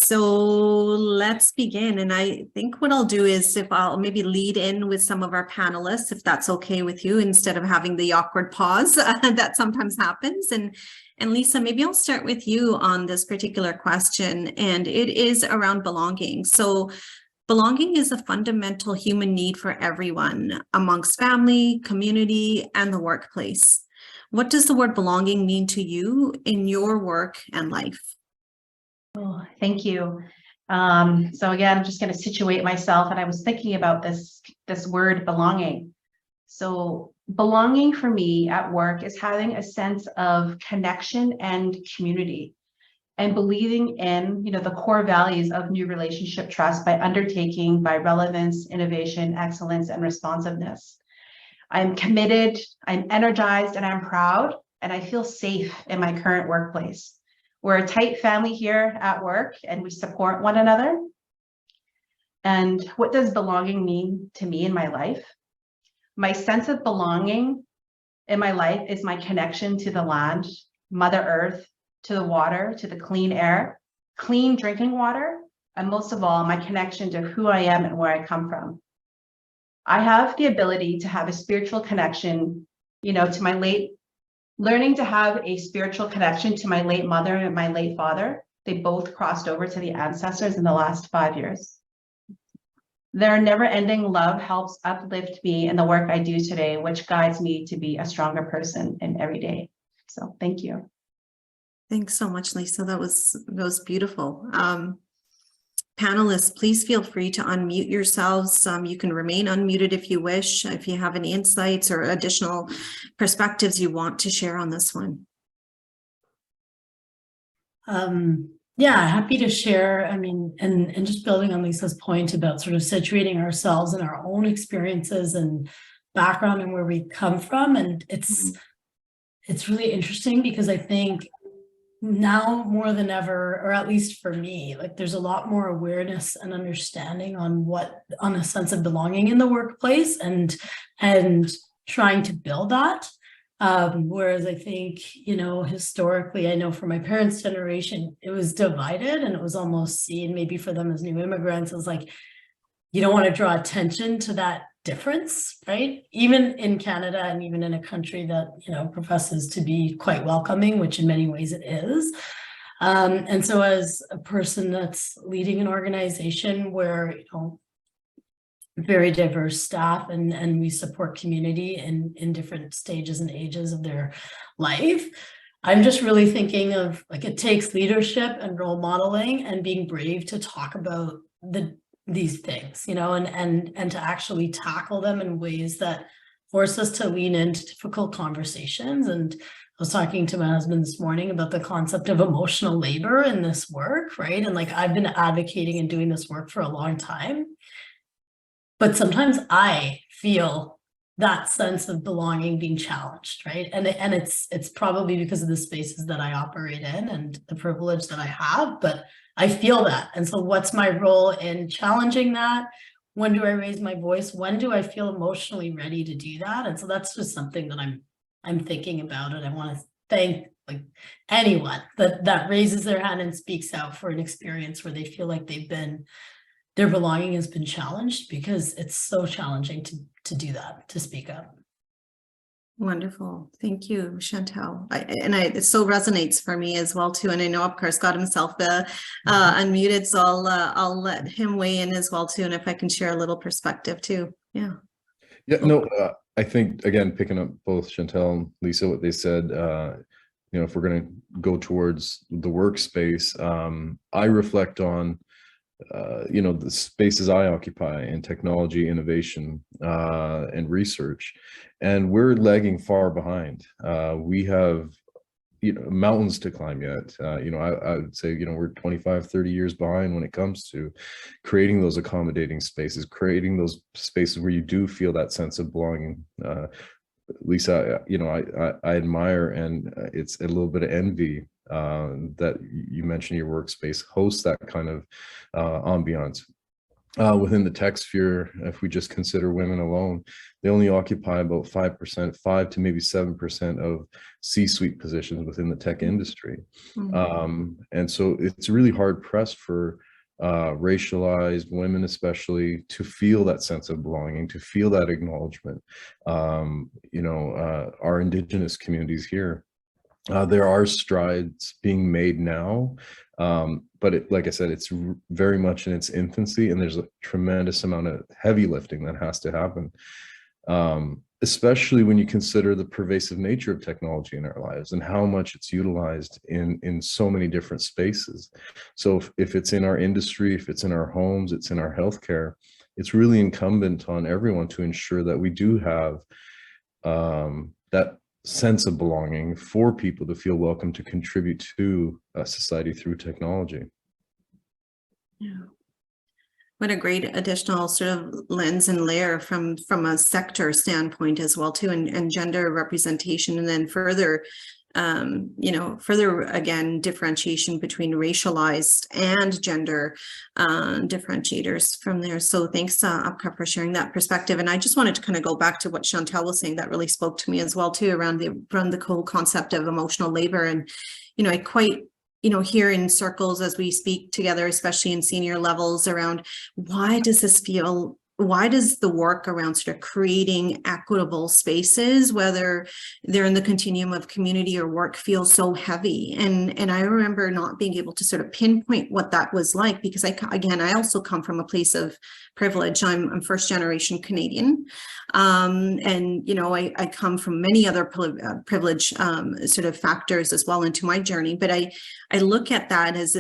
So let's begin. And I think what I'll do is if I'll maybe lead in with some of our panelists, if that's okay with you, instead of having the awkward pause that sometimes happens. And Lisa, maybe I'll start with you on this particular question, and it is around belonging. So belonging is a fundamental human need for everyone amongst family, community, and the workplace. What does the word belonging mean to you in your work and life? Oh, thank you. So again, I'm just going to situate myself, and I was thinking about this word belonging. So belonging for me at work is having a sense of connection and community, and believing in, the core values of new relationship trust by undertaking by relevance, innovation, excellence, and responsiveness. I'm committed, I'm energized, and I'm proud, and I feel safe in my current workplace. We're a tight family here at work, and we support one another. And what does belonging mean to me in my life? My sense of belonging in my life is my connection to the land, Mother Earth, to the water, to the clean air, clean drinking water, and most of all, my connection to who I am and where I come from. I have the ability to have a spiritual connection, learning to have a spiritual connection to my late mother and my late father. They both crossed over to the ancestors in the last 5 years. Their never-ending love helps uplift me in the work I do today, which guides me to be a stronger person in every day. So thank you. Thanks so much, Lisa. That was beautiful. Panelists, please feel free to unmute yourselves. You can remain unmuted if you wish, if you have any insights or additional perspectives you want to share on this one. Yeah, happy to share. I mean, and just building on Lisa's point about sort of situating ourselves in our own experiences and background and where we come from. And it's really interesting because I think now more than ever, or at least for me, like there's a lot more awareness and understanding on a sense of belonging in the workplace and trying to build that. Whereas I think, historically, I know for my parents' generation, it was divided and it was almost seen maybe for them as new immigrants as like, you don't want to draw attention to that difference, right? Even in Canada and even in a country that, professes to be quite welcoming, which in many ways it is. And so as a person that's leading an organization where, very diverse staff and we support community in different stages and ages of their life, I'm just really thinking of like it takes leadership and role modeling and being brave to talk about these things, and to actually tackle them in ways that force us to lean into difficult conversations. And I was talking to my husband this morning about the concept of emotional labor in this work, right? And like I've been advocating and doing this work for a long time. But sometimes I feel that sense of belonging being challenged, right? And it's probably because of the spaces that I operate in and the privilege that I have, but I feel that. And so what's my role in challenging that? When do I raise my voice? When do I feel emotionally ready to do that? And so that's just something that I'm thinking about. And I want to thank like anyone that raises their hand and speaks out for an experience where they feel like their belonging has been challenged, because it's so challenging to do that, to speak up. Wonderful. Thank you, Chantal. It so resonates for me as well too. And I know, of course, got himself unmuted, so I'll let him weigh in as well too. And if I can share a little perspective too. Yeah. Yeah, no, I think, again, picking up both Chantal and Lisa, what they said, if we're going to go towards the workspace, I reflect on the spaces I occupy in technology, innovation, and research, and we're lagging far behind. We have, mountains to climb yet. I would say, we're 25, 30 years behind when it comes to creating those accommodating spaces, creating those spaces where you do feel that sense of belonging. Lisa, I admire, and it's a little bit of envy that you mentioned your workspace hosts that kind of ambiance. within the tech sphere, if we just consider women alone, they only occupy about 5%, 5 to maybe 7% of C-suite positions within the tech industry. And so it's really hard pressed for racialized women, especially, to feel that sense of belonging, to feel that acknowledgement. Our Indigenous communities here, there are strides being made now, but like I said, it's very much in its infancy, and there's a tremendous amount of heavy lifting that has to happen, especially when you consider the pervasive nature of technology in our lives and how much it's utilized in so many different spaces. So if it's in our industry, if it's in our homes, it's in our healthcare, it's really incumbent on everyone to ensure that we do have that sense of belonging for people to feel welcome to contribute to society through technology. Yeah. What a great additional sort of lens and layer from a sector standpoint as well too, and gender representation, and then further, further again differentiation between racialized and gender differentiators from there. So thanks, Apka, for sharing that perspective. And I just wanted to kind of go back to what Chantel was saying that really spoke to me as well too, around the whole concept of emotional labor. And I quite here in circles as we speak together, especially in senior levels, around why does the work around sort of creating equitable spaces, whether they're in the continuum of community or work, feel so heavy? And I remember not being able to sort of pinpoint what that was like, because I also come from a place of privilege. I'm first generation Canadian. I come from many other privilege sort of factors as well into my journey. But I look at that as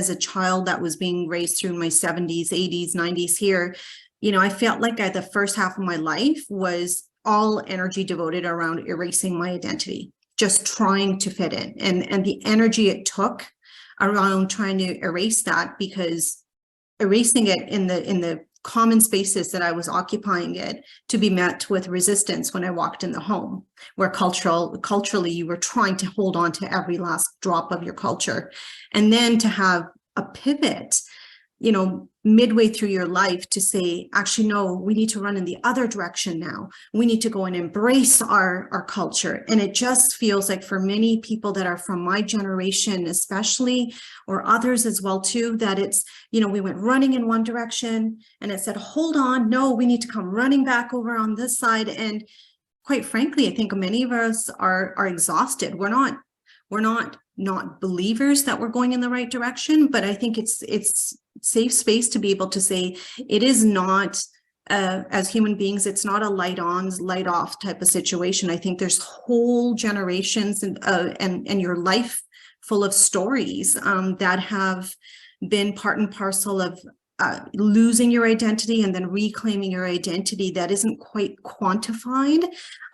a child that was being raised through my 70s, 80s, 90s here, I felt like the first half of my life was all energy devoted around erasing my identity, just trying to fit in. And the energy it took around trying to erase that, because erasing it in the common spaces that I was occupying it, to be met with resistance when I walked in the home, where culturally you were trying to hold on to every last drop of your culture. And then to have a pivot, midway through your life to say, actually, no, we need to run in the other direction now. We need to go and embrace our culture. And it just feels like for many people that are from my generation, especially, or others as well too, that it's, we went running in one direction and it said, hold on, no, we need to come running back over on this side. And quite frankly, I think many of us are exhausted. We're not believers that we're going in the right direction, but I think it's safe space to be able to say it is not, as human beings, it's not a light on, light off type of situation. I think there's whole generations and your life full of stories that have been part and parcel of losing your identity and then reclaiming your identity that isn't quite quantified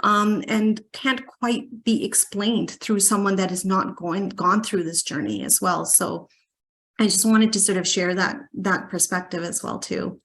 and can't quite be explained through someone that has not gone through this journey as well. So I just wanted to sort of share that perspective as well too.